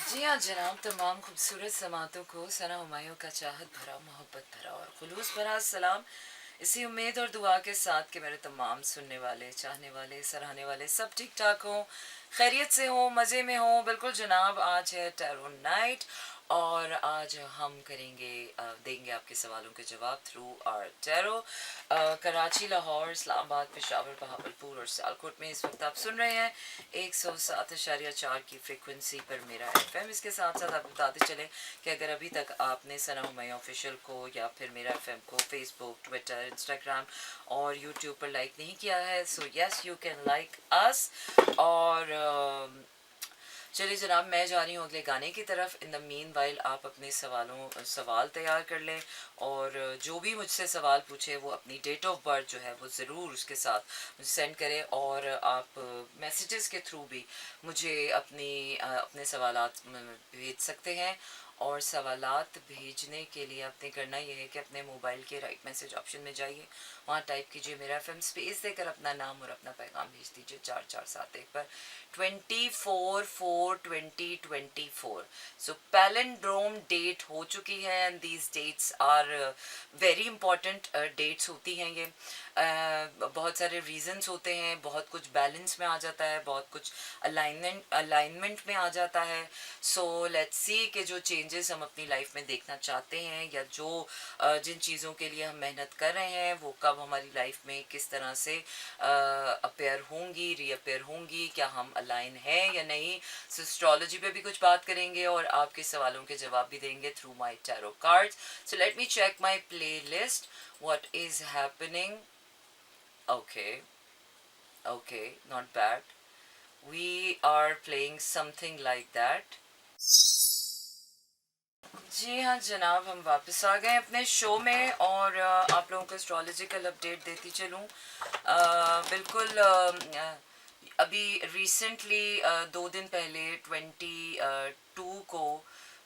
जी हाँ जनाब, तमाम खूबसूरत समातों को सना हुमायूं का चाहत भरा, मोहब्बत भरा और खुलूस भरा सलाम। इसी उम्मीद और दुआ के साथ कि मेरे तमाम सुनने वाले, चाहने वाले, सराहने वाले सब ठीक ठाक हों, खैरियत से हों, मज़े में हों। बिल्कुल जनाब, आज है टैरो नाइट और आज हम देंगे आपके सवालों के जवाब through R tarot. Karachi, Lahore, Islamabad, Peshawar, Bahawalpur और सियालकोट में इस वक्त आप सुन रहे हैं 107.4 की फ्रिक्वेंसी पर मेरा एफएम। इसके साथ साथ आप बताते चलें कि अगर अभी तक आपने सना हुमायूं ऑफिशियल को या फिर मेरा एफएम को फेसबुक, ट्विटर, इंस्टाग्राम और यूट्यूब पर लाइक नहीं किया है, सो yes you can like us. और चलिए जनाब, मैं जा रही हूँ अगले गाने की तरफ। इन द मीन वाइल आप अपने सवाल तैयार कर लें और जो भी मुझसे सवाल पूछे वो अपनी डेट ऑफ बर्थ जो है वो ज़रूर उसके साथ मुझे सेंड करें। और आप मैसेजेस के थ्रू भी मुझे अपने सवालात भेज सकते हैं। और सवालात भेजने के लिए आपने करना यह है कि अपने मोबाइल के राइट मैसेज ऑप्शन में जाइए, वहाँ टाइप कीजिए मेरा एफएम, स्पेस देकर अपना नाम और अपना पैगाम भेज दीजिए 4471 पर 24/4/2024। सो पैलेंड्रोम डेट हो चुकी है and these dates are very important dates होती हैं ये। बहुत सारे रीजंस होते हैं, बहुत कुछ बैलेंस में आ जाता है, बहुत कुछ अलाइनमेंट में आ जाता है। सो लेट्स सी कि जो चेंजेस हम अपनी लाइफ में देखना चाहते हैं या जो जिन चीज़ों के लिए हम मेहनत कर रहे हैं वो कब हमारी लाइफ में किस तरह से अपेयर होंगी, रीअपेयर होंगी, क्या हम अलाइन हैं या नहीं। सो एस्ट्रोलॉजी पे भी कुछ बात करेंगे और आपके सवालों के जवाब भी देंगे through my tarot cards. So let me check my playlist, what is happening. Okay, okay, not bad, we are playing something like that. जी हाँ जनाब, हम वापस आ गए अपने शो में और आप लोगों को एस्ट्रोलॉजिकल अपडेट देती चलूँ। बिल्कुल अभी रिसेंटली 2 दिन पहले 22 को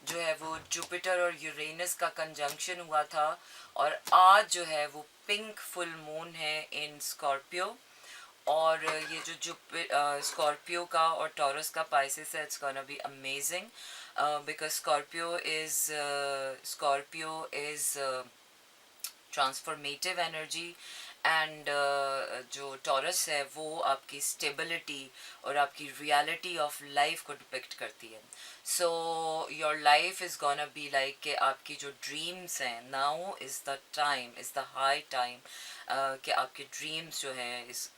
जो है वो जुपिटर और यूरेनस का कंजंक्शन हुआ था और आज जो है वो पिंक फुल मून है इन स्कॉर्पियो। और ये जो स्कॉर्पियो का और टॉरस का पाइसेस है, it's gonna be amazing because Scorpio is transformative energy and जो टॉरस है वो आपकी स्टेबिलिटी और आपकी रियलिटी ऑफ लाइफ को डिपिक्ट करती है। So your life is gonna be like कि आपकी जो ड्रीम्स हैं, now is the time, is the high time कि आपके ड्रीम्स जो हैं इस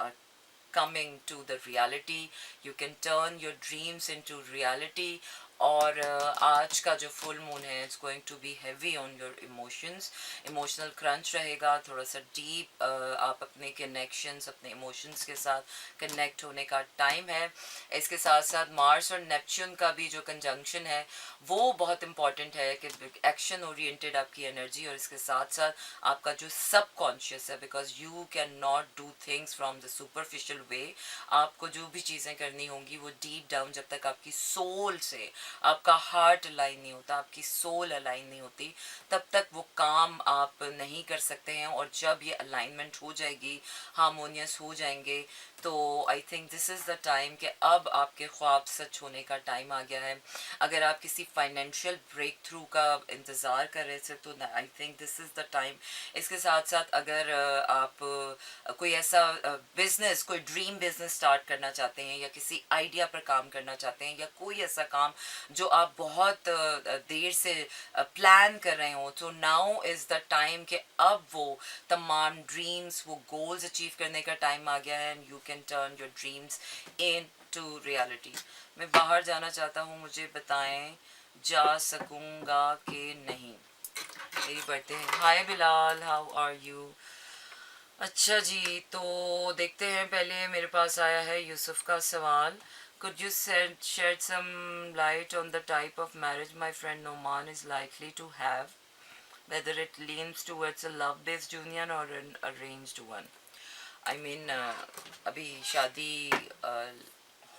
coming to the reality. You can turn your dreams into reality. और आज का जो फुल मून है it's going to be heavy on your emotions. Emotional crunch रहेगा, थोड़ा सा डीप आप अपने कनेक्शंस, अपने इमोशंस के साथ कनेक्ट होने का टाइम है। इसके साथ साथ मार्स और नेपच्यून का भी जो कंजंक्शन है वो बहुत इंपॉर्टेंट है कि एक्शन ओरिएंटेड आपकी एनर्जी और इसके साथ साथ आपका जो सबकॉन्शियस है, because you can not do things from the superficial way. आपको जो भी चीज़ें करनी होंगी वो डीप डाउन, जब तक आपकी सोल से आपका हार्ट अलाइन नहीं होता, आपकी सोल अलाइन नहीं होती, तब तक वो काम आप नहीं कर सकते हैं। और जब ये अलाइनमेंट हो जाएगी, हारमोनियस हो जाएंगे, तो I think this is the time कि अब आपके ख्वाब सच होने का टाइम आ गया है। अगर आप किसी फाइनेंशियल ब्रेक थ्रू का इंतज़ार कर रहे थे तो I think this is the time. इसके साथ साथ अगर आप कोई ऐसा बिजनेस, कोई ड्रीम बिजनेस स्टार्ट करना चाहते हैं या किसी आइडिया पर काम करना चाहते हैं या कोई ऐसा काम जो आप बहुत देर से प्लान कर रहे हो, तो नाउ इज़ द टाइम कि अब वो तमाम ड्रीम्स, वो गोल्स अचीव करने का टाइम आ गया है and you can turn your dreams in to reality. मैं बाहर जाना चाहता हूँ, मुझे बताएं जा सकूँगा कि नहीं। यही पढ़ते हैं। हाय बिलाल, हाउ आर यू। अच्छा जी, तो देखते हैं। पहले मेरे पास आया है यूसुफ का सवाल। Could you shed some light on the type of marriage my friend Noman is likely to have? Whether it leans towards a love-based union or an arranged one? I mean, अभी शादी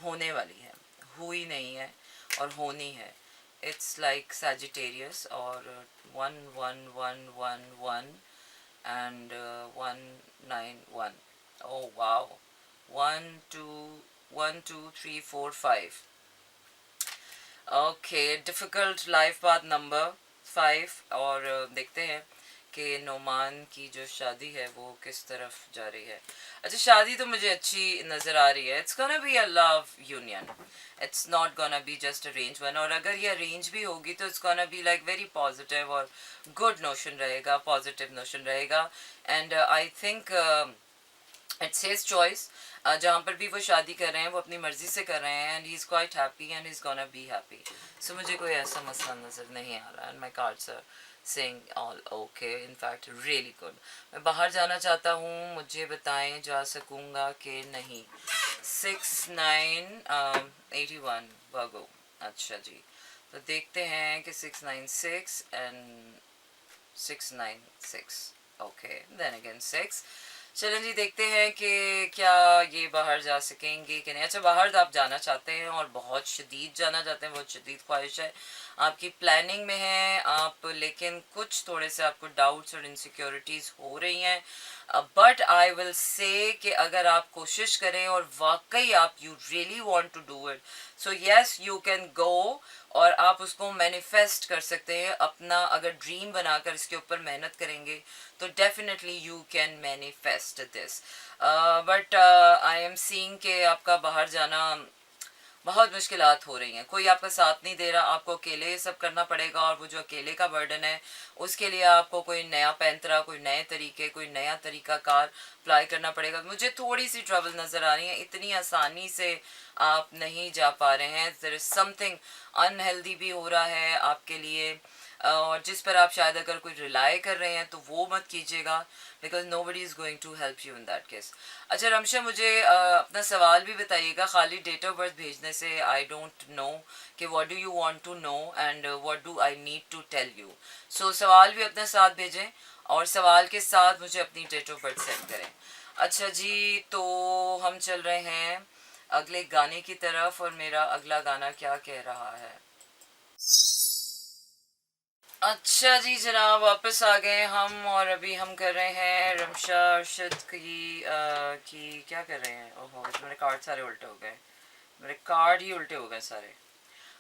होने वाली है, हुई नहीं है और होनी है। It's like Sagittarius और 1 1 1 1 1 and 1 9 1. Oh wow, 1 2 1 2 3 4 5. Okay, difficult life path number 5। और देखते हैं कि नोमान की जो शादी है वो किस तरफ जा रही है। अच्छा, शादी तो मुझे अच्छी नज़र आ रही है। It's gonna be a love union, it's not gonna be just arrange one. और अगर ये अरेंज भी होगी तो it's gonna be like very positive और गुड नोशन रहेगा, पॉजिटिव नोशन रहेगा। And I think it's his choice. जहाँ पर भी वो शादी कर रहे हैं वो अपनी मर्जी से कर रहे हैं, and he is quite happy and he is gonna be happy. So मुझे कोई ऐसा मसला नज़र नहीं आ रहा, and my cards are saying all okay, in fact really good. मैं बाहर जाना चाहता हूँ, मुझे बताएं जा सकूँगा कि नहीं। 6981 वर्गो। अच्छा जी, तो देखते हैं कि 696 एंड 696। Okay, then again 6। चलें जी, देखते हैं कि क्या ये बाहर जा सकेंगे कि नहीं। अच्छा, बाहर तो आप जाना चाहते हैं और बहुत शदीद जाना चाहते हैं, बहुत शदीद ख्वाहिश है, आपकी प्लानिंग में है आप, लेकिन कुछ थोड़े से आपको डाउट्स और इनसिक्योरिटीज़ हो रही हैं। बट आई विल से कि अगर आप कोशिश करें और वाकई आप you really want to do it, so yes you can go, और आप उसको मैनिफेस्ट कर सकते हैं अपना। अगर ड्रीम बनाकर इसके ऊपर मेहनत करेंगे तो definitely you can manifest this. But I am seeing कि आपका बाहर जाना बहुत मुश्किलात हो रही हैं, कोई आपका साथ नहीं दे रहा, आपको अकेले ये सब करना पड़ेगा। और वो जो अकेले का बर्डन है उसके लिए आपको कोई नया पैंतरा, कोई नए तरीके, कोई नया तरीका कार अप्लाई करना पड़ेगा। मुझे थोड़ी सी ट्रबल नज़र आ रही है, इतनी आसानी से आप नहीं जा पा रहे हैं। देयर इज़ समथिंग अनहेल्दी भी हो रहा है आपके लिए, और जिस पर आप शायद अगर कोई रिलाई कर रहे हैं तो वो मत कीजिएगा, because nobody is going to help you in that case. अच्छा रमशा, मुझे अपना सवाल भी बताइएगा, खाली डेट ऑफ बर्थ भेजने से आई डोंट नो कि what do you want to know and what do I need to tell you. So सवाल भी अपने साथ भेजें और सवाल के साथ मुझे अपनी डेट ऑफ बर्थ सेंड करें। अच्छा जी, तो हम चल रहे हैं अगले गाने की तरफ, और मेरा अगला गाना क्या कह रहा है। अच्छा जी जनाब, वापस आ गए हम, और अभी हम कर रहे हैं रमशा अरशद की क्या कर रहे हैं। ओहो, मेरे कार्ड सारे उल्टे हो गए, मेरे कार्ड ही उल्टे हो गए सारे।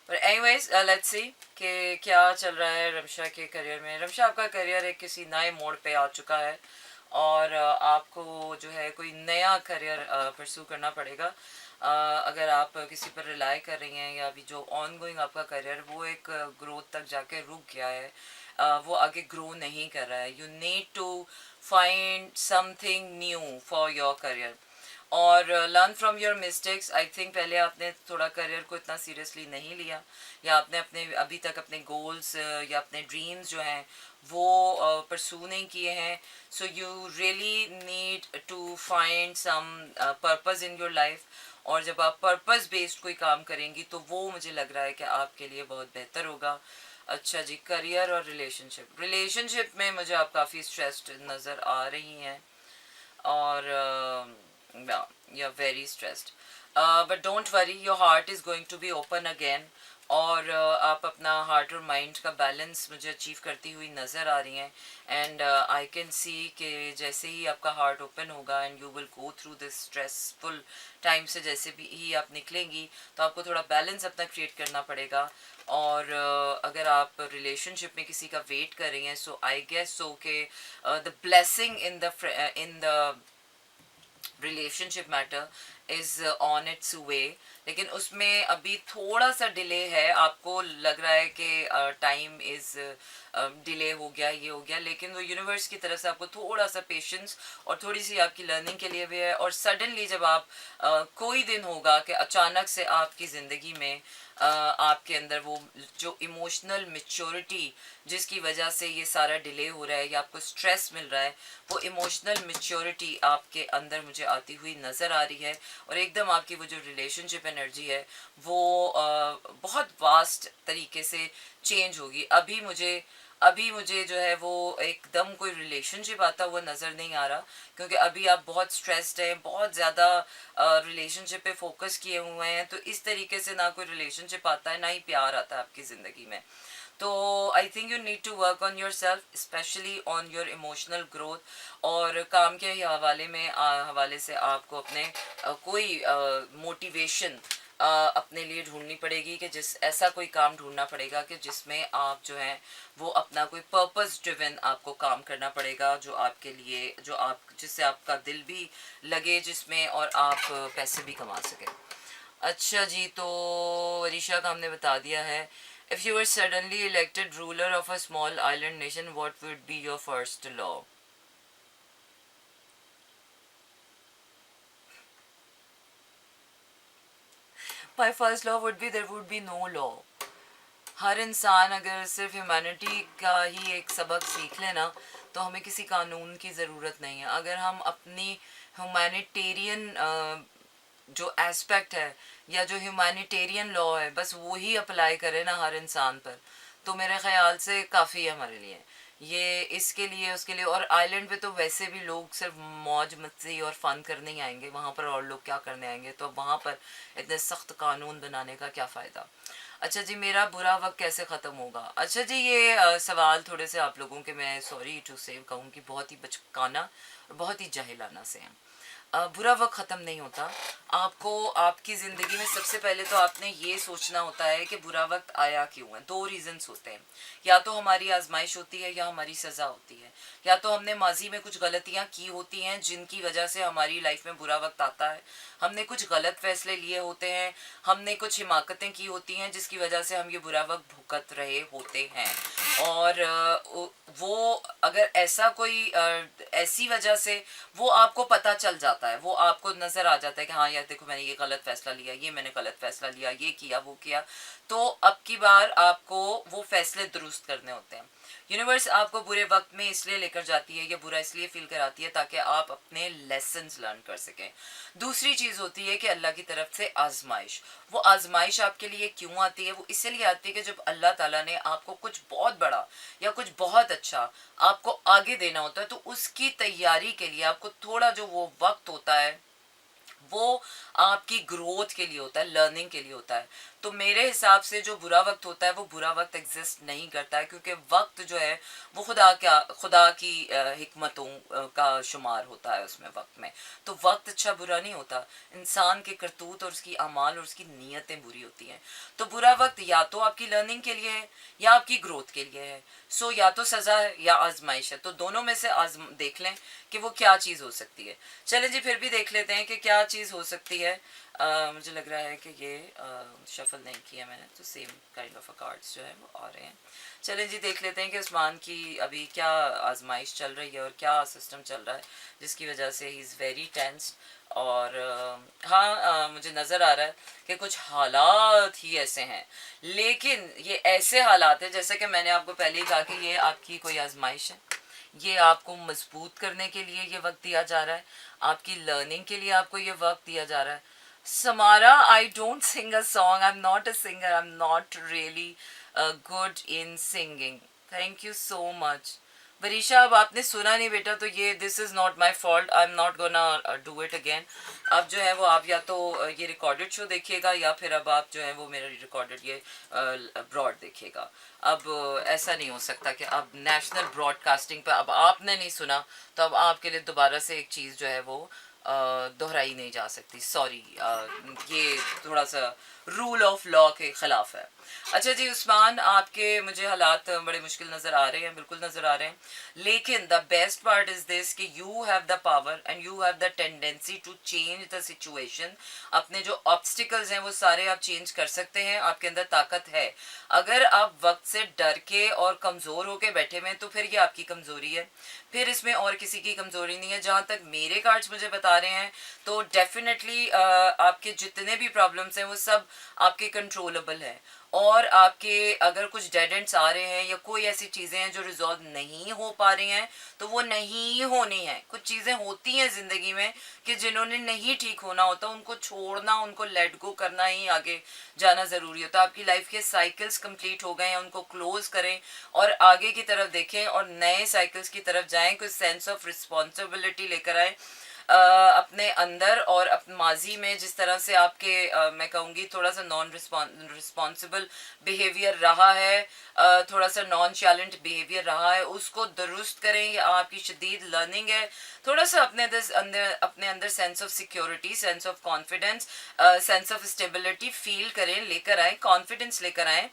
पर एनीवेज लेट्स सी कि क्या चल रहा है रमशा के करियर में। रमशा, आपका करियर एक किसी नए मोड़ पे आ चुका है, और आपको जो है कोई नया करियर परस्यू करना पड़ेगा। अगर आप किसी पर रिलाई कर रही हैं, या अभी जो ऑन गोइंग आपका करियर वो एक ग्रोथ तक जाके रुक गया है, वो आगे ग्रो नहीं कर रहा है, you need to find something new for your career और learn from your mistakes. I think पहले आपने थोड़ा करियर को इतना सीरियसली नहीं लिया, या आपने अपने अभी तक अपने गोल्स या अपने ड्रीम्स जो हैं वो परसू नहीं किए हैं। So you really need to find some purpose in your life, और जब आप पर्पस बेस्ड कोई काम करेंगी तो वो मुझे लग रहा है कि आपके लिए बहुत बेहतर होगा। अच्छा जी, करियर और रिलेशनशिप। रिलेशनशिप में मुझे आप काफ़ी स्ट्रेस्ड नज़र आ रही हैं, और you're very stressed, but don't worry, your heart is going to be open again, और आप अपना हार्ट और माइंड का बैलेंस मुझे अचीव करती हुई नज़र आ रही हैं। एंड आई कैन सी कि जैसे ही आपका हार्ट ओपन होगा and you will go through this stressful time से जैसे भी ही आप निकलेंगी, तो आपको थोड़ा बैलेंस अपना क्रिएट करना पड़ेगा। और अगर आप रिलेशनशिप में किसी का वेट कर रही हैं, सो आई गेस सो के the blessing in the relationship matter is on its way, लेकिन उसमें अभी थोड़ा सा डिले है। आपको लग रहा है कि टाइम इज़ डिले हो गया, ये हो गया, लेकिन वो यूनिवर्स की तरफ से आपको थोड़ा सा पेशेंस और थोड़ी सी आपकी लर्निंग के लिए भी है। और सडनली जब आप कोई दिन होगा कि अचानक से आपकी ज़िंदगी में आपके अंदर वो जो इमोशनल मेच्योरिटी जिसकी वजह से ये सारा डिले हो रहा है या आपको स्ट्रेस मिल रहा है, वो इमोशनल मेच्योरिटी आपके अंदर मुझे आती हुई नज़र आ रही है। और एकदम आपकी वो जो रिलेशनशिप एनर्जी है वो बहुत वास्ट तरीके से चेंज होगी। अभी मुझे जो है वो एकदम कोई रिलेशनशिप आता हुआ नज़र नहीं आ रहा, क्योंकि अभी आप बहुत स्ट्रेस्ड हैं, बहुत ज़्यादा रिलेशनशिप पे फोकस किए हुए हैं। तो इस तरीके से ना कोई रिलेशनशिप आता है, ना ही प्यार आता है आपकी ज़िंदगी में। तो I think you need to work on yourself, specially on your emotional growth. और काम के हवाले से आपको अपने कोई मोटिवेशन अपने लिए ढूंढनी पड़ेगी, कि ऐसा कोई काम ढूंढना पड़ेगा कि जिसमें आप जो है वो अपना कोई पर्पस ड्रिवन आपको काम करना पड़ेगा, जो आपके लिए, जो आप, जिससे आपका दिल भी लगे जिसमें, और आप पैसे भी कमा सकें। अच्छा जी, तो वरीशा का हमने बता दिया है। If you are suddenly elected ruler of a small island nation, what would be your first law? My first law would be there would be no law. हर इंसान अगर सिर्फ ह्यूमैनिटी का ही एक सबक सीख लेना, तो हमें किसी कानून की ज़रूरत नहीं है। अगर हम अपनी ह्यूमैनिटेरियन जो एस्पेक्ट है, या जो ह्यूमैनिटेरियन लॉ है, बस वो ही अप्लाई करें ना हर इंसान पर, तो मेरे ख्याल से काफ़ी है हमारे लिए। ये इसके लिए उसके लिए, और आइलैंड पे तो वैसे भी लोग सिर्फ मौज मस्ती और फ़न करने ही आएंगे वहाँ पर, और लोग क्या करने आएंगे, तो वहाँ पर इतने सख्त कानून बनाने का क्या फ़ायदा। अच्छा जी, मेरा बुरा वक्त कैसे ख़त्म होगा? अच्छा जी, ये सवाल थोड़े से आप लोगों के, मैं सॉरी टू से कहूँ कि बहुत ही बचकाना और बहुत ही जाहिलाना से हैं। बुरा वक्त ख़त्म नहीं होता। आपको आपकी ज़िंदगी में सबसे पहले तो आपने ये सोचना होता है कि बुरा वक्त आया क्यों है। दो रीज़न्स होते हैं, या तो हमारी आजमाइश होती है या हमारी सज़ा होती है। या तो हमने माजी में कुछ गलतियाँ की होती हैं जिनकी वजह से हमारी लाइफ में बुरा वक्त आता है, हमने कुछ गलत फैसले लिए होते हैं, हमने कुछ हिमाकतें की होती हैं जिसकी वजह से हम ये बुरा वक्त भुगत रहे होते हैं। और वो अगर ऐसा कोई ऐसी वजह से वो आपको पता चल जाता है, वो आपको नज़र आ जाता है कि हाँ यार देखो, मैंने ये गलत फैसला लिया, ये मैंने गलत फैसला लिया, ये किया वो किया, तो अब की बार आपको वो फैसले दुरुस्त करने होते हैं। यूनिवर्स आपको बुरे वक्त में इसलिए लेकर जाती है, या बुरा इसलिए फील कराती है ताकि आप अपने लेसन्स लर्न कर सकें। दूसरी चीज़ होती है कि अल्लाह की तरफ से आजमाइश। वो आजमाइश आपके लिए क्यों आती है? वो इसलिए आती है कि जब अल्लाह ताला ने आपको कुछ बहुत बड़ा या कुछ बहुत अच्छा आपको आगे देना होता है, तो उसकी तैयारी के लिए आपको थोड़ा जो वो वक्त होता है, वो आपकी ग्रोथ के लिए होता है, लर्निंग के लिए होता है। तो मेरे हिसाब से जो बुरा वक्त होता है, वो बुरा वक्त एग्जिस्ट नहीं करता है, क्योंकि वक्त जो है वो खुदा की हिकमतों का शुमार होता है उसमें, वक्त में। तो वक्त अच्छा बुरा नहीं होता, इंसान के करतूत और उसकी अमाल और उसकी नीयतें बुरी होती हैं। तो बुरा वक्त या तो आपकी लर्निंग के लिए है या आपकी ग्रोथ के लिए है। सो या तो सज़ा है या आजमाइश है, तो दोनों में से देख लें कि वो क्या चीज़ हो सकती है। चलें जी, फिर भी देख लेते हैं कि क्या चीज़ हो सकती है। मुझे लग रहा है कि ये शफल नहीं किया मैंने, तो सेम काइंड ऑफ कार्ड्स जो है वो आ रहे हैं। चलें जी, देख लेते हैं कि उस्मान की अभी क्या आजमाइश चल रही है और क्या सिस्टम चल रहा है जिसकी वजह से ही इज़ वेरी टेंस्ड। और हाँ, मुझे नज़र आ रहा है कि कुछ हालात ही ऐसे हैं, लेकिन ये ऐसे हालात हैं जैसे कि मैंने आपको पहले ही कहा कि ये आपकी कोई आजमाइश है। ये आपको मजबूत करने के लिए ये वक्त दिया जा रहा है, आपकी लर्निंग के लिए आपको ये वक्त दिया जा रहा है। Samara, I don't sing a song, I am not a singer, I am not really good in singing. Thank you so much. Varisha, अब आपने सुना नहीं बेटा, तो ये this is not my fault, I am not gonna do it again. अब जो है वो आप या तो ये रिकॉर्डेड शो देखिएगा, या फिर अब आप जो है वो मेरा रिकॉर्डेड ये ब्रॉड देखिएगा। अब ऐसा नहीं हो सकता कि अब नेशनल ब्रॉडकास्टिंग पर अब आपने नहीं सुना तो अब आपके लिए दोबारा से एक चीज़ जो है वो दोहराई नहीं जा सकती। सॉरी, ये थोड़ा सा रूल ऑफ लॉ के ख़िलाफ़ है। अच्छा जी उस्मान, आपके मुझे हालात बड़े मुश्किल नज़र आ रहे हैं, बिल्कुल नज़र आ रहे हैं, लेकिन the best part is this कि you have the power and you have the tendency to change the situation. अपने जो ऑब्स्टिकल्स हैं वो सारे आप चेंज कर सकते हैं, आपके अंदर ताकत है। अगर आप वक्त से डर के और कमज़ोर होके बैठे हुए हैं तो फिर ये आपकी कमज़ोरी है, फिर इसमें और किसी की कमज़ोरी नहीं है। जहाँ तक मेरे कार्ड्स मुझे बता रहे हैं तो डेफिनेटली आपके जितने भी प्रॉब्लम्स हैं वो सब आपके कंट्रोलेबल है, और आपके अगर कुछ डेड एंड्स आ रहे हैं या कोई ऐसी चीज़ें हैं जो रिजॉल्व नहीं हो पा रही हैं तो वो नहीं होनी है। कुछ चीज़ें होती हैं ज़िंदगी में कि जिन्होंने नहीं ठीक होना होता उनको छोड़ना, उनको लेट गो करना ही आगे जाना ज़रूरी होता है। आपकी लाइफ के साइकिल्स कंप्लीट हो गए हैं, उनको क्लोज करें और आगे की तरफ देखें और नए साइकिल्स की तरफ जाएं, कुछ सेंस ऑफ रिस्पॉन्सिबिलिटी लेकर आए। अपने अंदर और अपने माजी में जिस तरह से आपके मैं कहूँगी थोड़ा सा नॉन रिस्पॉन्सिबल बिहेवियर रहा है, थोड़ा सा नॉन चैलेंज बिहेवियर रहा है, उसको दुरुस्त करें। ये आपकी शदीद लर्निंग है। थोड़ा सा अपने अंदर sense of security, sense of confidence, sense of stability feel करें, लेकर आए, कॉन्फिडेंस लेकर आए।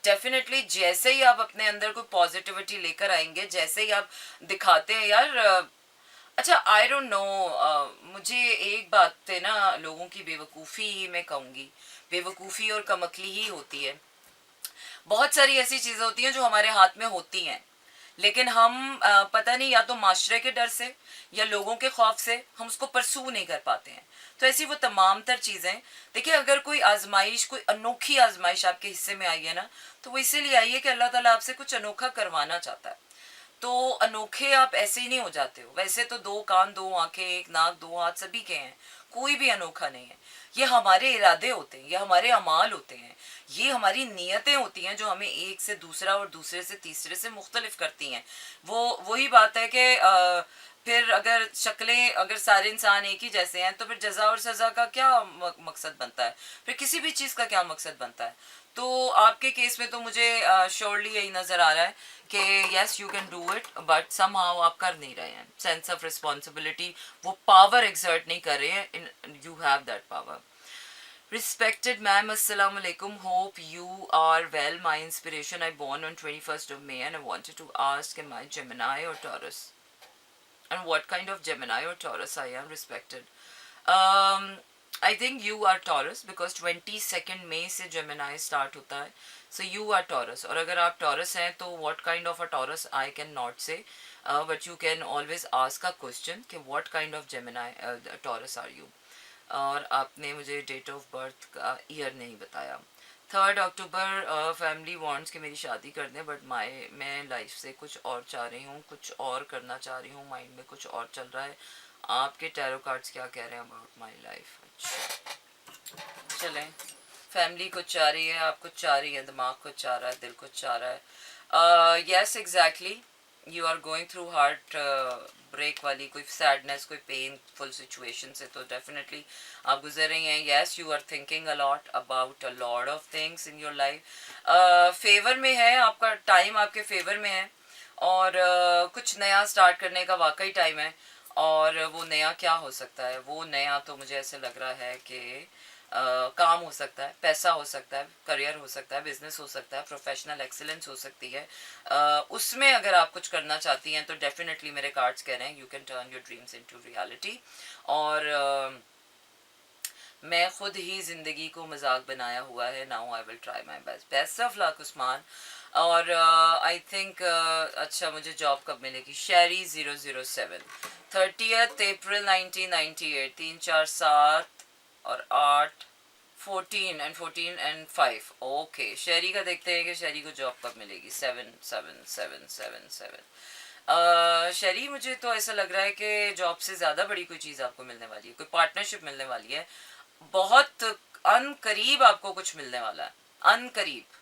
डेफिनेटली जैसे ही आप अपने अंदर कोई पॉजिटिविटी लेकर आएंगे, जैसे ही आप दिखाते हैं यार अच्छा आई डोंट नो, मुझे एक बात है ना, लोगों की बेवकूफ़ी ही मैं कहूँगी, बेवकूफ़ी और कमकली ही होती है। बहुत सारी ऐसी चीज़ें होती हैं जो हमारे हाथ में होती हैं, लेकिन हम पता नहीं या तो माशरे के डर से या लोगों के खौफ से हम उसको परसू नहीं कर पाते हैं। तो ऐसी वो तमाम तर चीज़ें, देखिए अगर कोई आजमाइश, कोई अनोखी आजमाइश आपके हिस्से में आई है ना, तो वो इसीलिए आई है कि अल्लाह ताला आपसे कुछ अनोखा करवाना चाहता है। तो अनोखे आप ऐसे ही नहीं हो जाते हो। वैसे तो 2 कान, 2 आंखें, 1 नाक, 2 हाथ सभी के हैं, कोई भी अनोखा नहीं है। ये हमारे इरादे होते हैं, ये हमारे अमाल होते हैं, ये हमारी नीयतें होती हैं जो हमें एक से दूसरा और दूसरे से तीसरे से मुख्तलिफ करती हैं। वही बात है कि फिर अगर शक्लें, अगर सारे इंसान एक ही जैसे हैं तो फिर जजा और सज़ा का क्या मकसद बनता है, फिर किसी भी चीज़ का क्या मकसद बनता है। तो आपके केस में तो मुझे श्योरली यही नज़र आ रहा है कि yes you can do it, but somehow आप कर नहीं रहे हैं। सेंस ऑफ रिस्पॉन्सिबिलिटी, वो पावर एक्सर्ट नहीं कर रहे हैं, you have that power. Respected ma'am, assalamu alaikum. Hope you are well. My inspiration, I born on 21st of May and I wanted to ask, am I Gemini or Taurus? And what kind of Gemini or Taurus I am, respected? Um, I think you are Taurus because 22nd May से Gemini start होता है. So you are Taurus. और अगर आप Taurus हैं तो what kind of a Taurus I can not say, but you can always ask a question कि what kind of Gemini Taurus are you? और आपने मुझे डेट ऑफ बर्थ का ईयर नहीं बताया। 3 अक्टूबर फैमिली वांट्स कि मेरी शादी कर दें, बट मैं लाइफ से कुछ और चाह रही हूँ, कुछ और करना चाह रही हूँ, माइंड में कुछ और चल रहा है। आपके टैरो कार्ड्स क्या कह रहे हैं अबाउट माई लाइफ? अच्छा चलें, फैमिली कुछ चाह रही है, आप कुछ चाह रही है, दिमाग कुछ चाह रहा है, दिल कुछ चाह रहा है। Yes exactly, you are going through heartbreak वाली कोई सैडनेस, कोई पेनफुल सिचुएशन से तो डेफिनेटली आप गुजर रही हैं। Yes you are thinking a lot about a lot of things in your life. Favour में है, आपका टाइम आपके फेवर में है और कुछ नया स्टार्ट करने का वाकई टाइम है। और वो नया क्या हो सकता है? वो नया तो मुझे ऐसे लग रहा है कि काम हो सकता है, पैसा हो सकता है, करियर हो सकता है, बिजनेस हो सकता है, प्रोफेशनल एक्सीलेंस हो सकती है। उसमें अगर आप कुछ करना चाहती हैं तो डेफिनेटली मेरे कार्ड्स कह रहे हैं you can turn your dreams into reality. और मैं खुद ही ज़िंदगी को मजाक बनाया हुआ है। Now I will try my best. Best of luck Usman. और आई थिंक अच्छा मुझे जॉब कब मिलेगी? शेरी 007 30th अप्रैल 1998, 3 4 7 और 8 14 एंड 5। ओके शेरी का देखते हैं कि शेरी को जॉब कब मिलेगी। 7 शेरी मुझे तो ऐसा लग रहा है कि जॉब से ज़्यादा बड़ी कोई चीज़ आपको मिलने वाली है, कोई पार्टनरशिप मिलने वाली है, बहुत अनकरीब आपको कुछ मिलने वाला है, अनकरीब।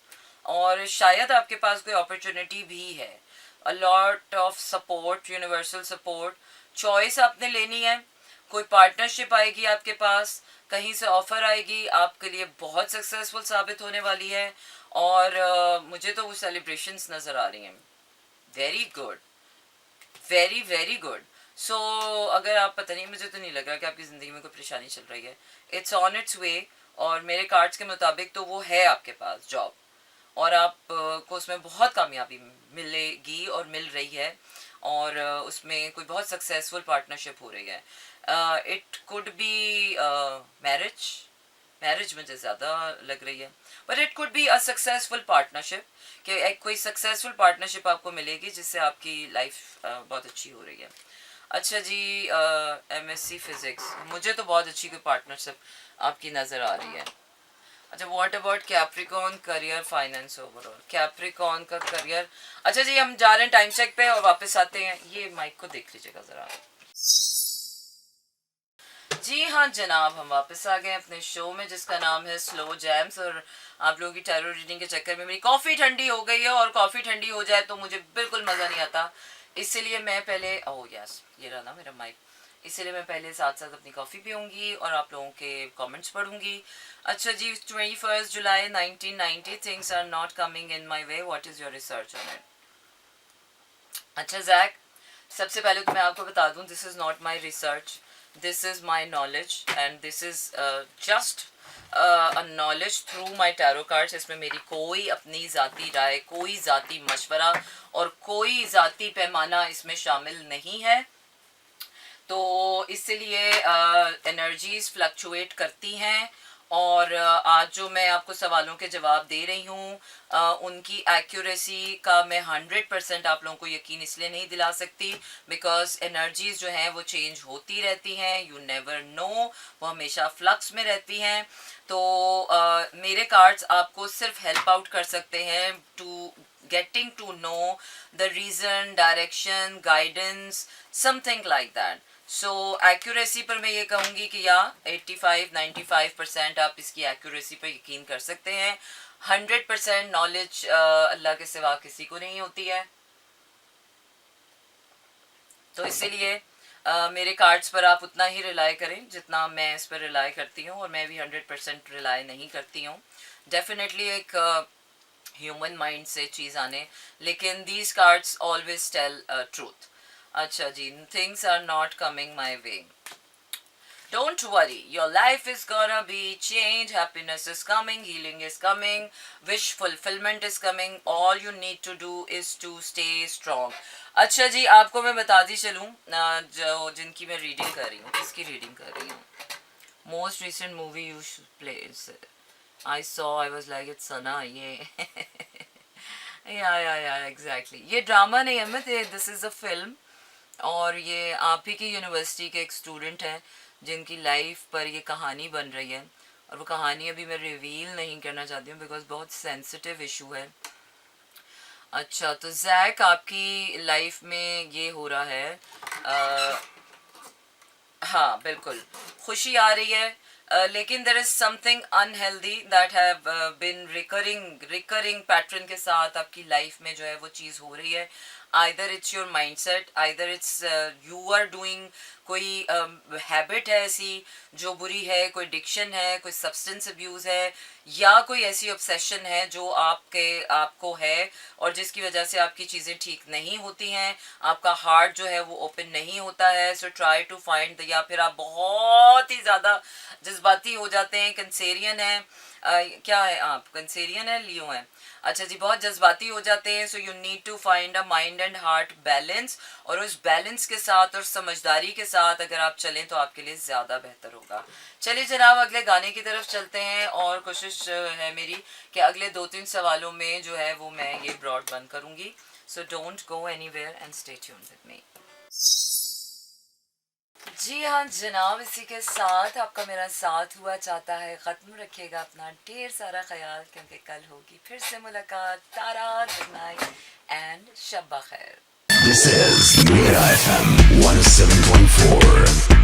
और शायद आपके पास कोई अपॉर्चुनिटी भी है। अ lot of support, universal support, choice आपने लेनी है। कोई पार्टनरशिप आएगी आपके पास, कहीं से ऑफर आएगी, आपके लिए बहुत सक्सेसफुल साबित होने वाली है। और मुझे तो वो सेलिब्रेशंस नज़र आ रही हैं। Very good, very very good. So अगर आप, पता नहीं, मुझे तो नहीं लग रहा कि आपकी ज़िंदगी में कोई परेशानी चल रही है। इट्स ऑन इट्स वे। और मेरे कार्ड्स के मुताबिक तो वो है आपके पास जॉब, और आप को उसमें बहुत कामयाबी मिलेगी और मिल रही है। और उसमें कोई बहुत सक्सेसफुल पार्टनरशिप हो रही है। It could be marriage, marriage मुझे ज़्यादा लग रही है, but it could be a successful partnership, कि एक कोई सक्सेसफुल पार्टनरशिप आपको मिलेगी जिससे आपकी लाइफ बहुत अच्छी हो रही है। अच्छा जी, MSc फिज़िक्स, मुझे तो बहुत अच्छी कोई पार्टनरशिप आपकी नज़र आ रही है। अच्छा what about Capricorn, career, finance, overall? Capricorn का करियर, अच्छा जी हम जा रहे हैं टाइम चेक पे और वापस आते हैं। ये माइक को देख लीजिएगा ज़रा। जी हाँ जनाब, हम वापस आ गए अपने शो में जिसका नाम है स्लो जैम्स। और आप लोगों की टैरो रीडिंग के चक्कर में मेरी कॉफ़ी ठंडी हो गई है, और कॉफ़ी ठंडी हो जाए तो मुझे बिल्कुल मज़ा नहीं आता। इसलिए मैं पहले, ओह यस ये रहा ना मेरा माइक, इसीलिए मैं पहले साथ साथ अपनी कॉफ़ी पीऊँगी और आप लोगों के कमेंट्स पढ़ूँगी. अच्छा जी, 21 जुलाई 1990, things are not coming in my way, what is your research on it? अच्छा जैक, सबसे पहले तो मैं आपको बता दूं, this is not my research, this is my knowledge and this is just a knowledge through my tarot cards. इसमें मेरी कोई अपनी ज़ाती राय, कोई ज़ाती मशवरा और कोई ज़ाती पैमाना इसमें शामिल नहीं है. तो इसलिए एनर्जीज फ्लक्चुएट करती हैं और आज जो मैं आपको सवालों के जवाब दे रही हूँ उनकी एक्यूरेसी का मैं 100% आप लोगों को यकीन इसलिए नहीं दिला सकती बिकॉज एनर्जीज जो हैं वो चेंज होती रहती हैं. यू नेवर नो, वो हमेशा फ्लक्स में रहती हैं. तो मेरे कार्ड्स आपको सिर्फ हेल्प आउट कर सकते हैं to getting to know the reason, direction, guidance, something like that. So accuracy पर मैं ये कहूँगी कि या 85-95% आप इसकी accuracy पर यकीन कर सकते हैं. 100% knowledge अल्लाह के सिवा किसी को नहीं होती है. तो इसीलिए मेरे कार्ड्स पर आप उतना ही रिलाई करें जितना मैं इस पर रिलाई करती हूँ, और मैं भी 100% रिलाई नहीं करती हूँ. डेफिनेटली एक ह्यूमन माइंड से चीज़ आने, लेकिन these cards always tell truth. अच्छा जी, things are not coming my way. Don't worry, your life is gonna be changed, happiness is coming, healing is coming, wish fulfillment is coming. All you need to do is to stay strong. अच्छा जी, आपको मैं बताती चलूँ जो जिनकी मैं reading कर रही हूँ, किसकी रीडिंग कर रही हूँ. Most recent movie you should play. I saw, I was like, it's Sana, yeah. yeah, exactly. ये ड्रामा नहीं है मैं, दिस इज़ अ फिल्म. और ये आप ही की यूनिवर्सिटी के एक स्टूडेंट हैं जिनकी लाइफ पर ये कहानी बन रही है, और वो कहानी अभी मैं रिवील नहीं करना चाहती हूँ बिकॉज बहुत सेंसिटिव इशू है. अच्छा, तो जैक आपकी लाइफ में ये हो रहा है, हाँ बिल्कुल खुशी आ रही है, लेकिन there is something unhealthy that have been recurring pattern के साथ आपकी लाइफ में जो है वो चीज़ हो रही है. Either it's your mindset, either it's you are doing कोई हैबिट है ऐसी जो बुरी है, कोई एडिक्शन है, कोई सब्सटेंस अब्यूज़ है, या कोई ऐसी ऑब्सेशन है जो आपको है और जिसकी वजह से आपकी चीज़ें ठीक नहीं होती हैं, आपका हार्ट जो है वो ओपन नहीं होता है. सो ट्राई टू फाइंड, या फिर आप बहुत ही ज़्यादा जज्बाती हो जाते हैं, कंसेरियन है, क्या है आप, कंसेरियन है, लियो है. अच्छा जी, बहुत जज्बाती हो जाते हैं. So you need to find a mind and heart balance, और उस बैलेंस के साथ और समझदारी के साथ अगर आप चलें तो आपके लिए ज़्यादा बेहतर होगा. चलिए जनाब, अगले गाने की तरफ चलते हैं, और कोशिश है मेरी कि अगले 2-3 सवालों में जो है वो मैं ये ब्रॉड बंद करूँगी. So don't go anywhere and stay tuned with me. जी हाँ जनाब, इसी के साथ आपका मेरा साथ हुआ चाहता है ख़त्म. रखिएगा अपना ढेर सारा ख्याल, क्योंकि कल होगी फिर से मुलाकात. तारा, गुड नाइट एंड शब बखैर. This is Mira FM 107.4.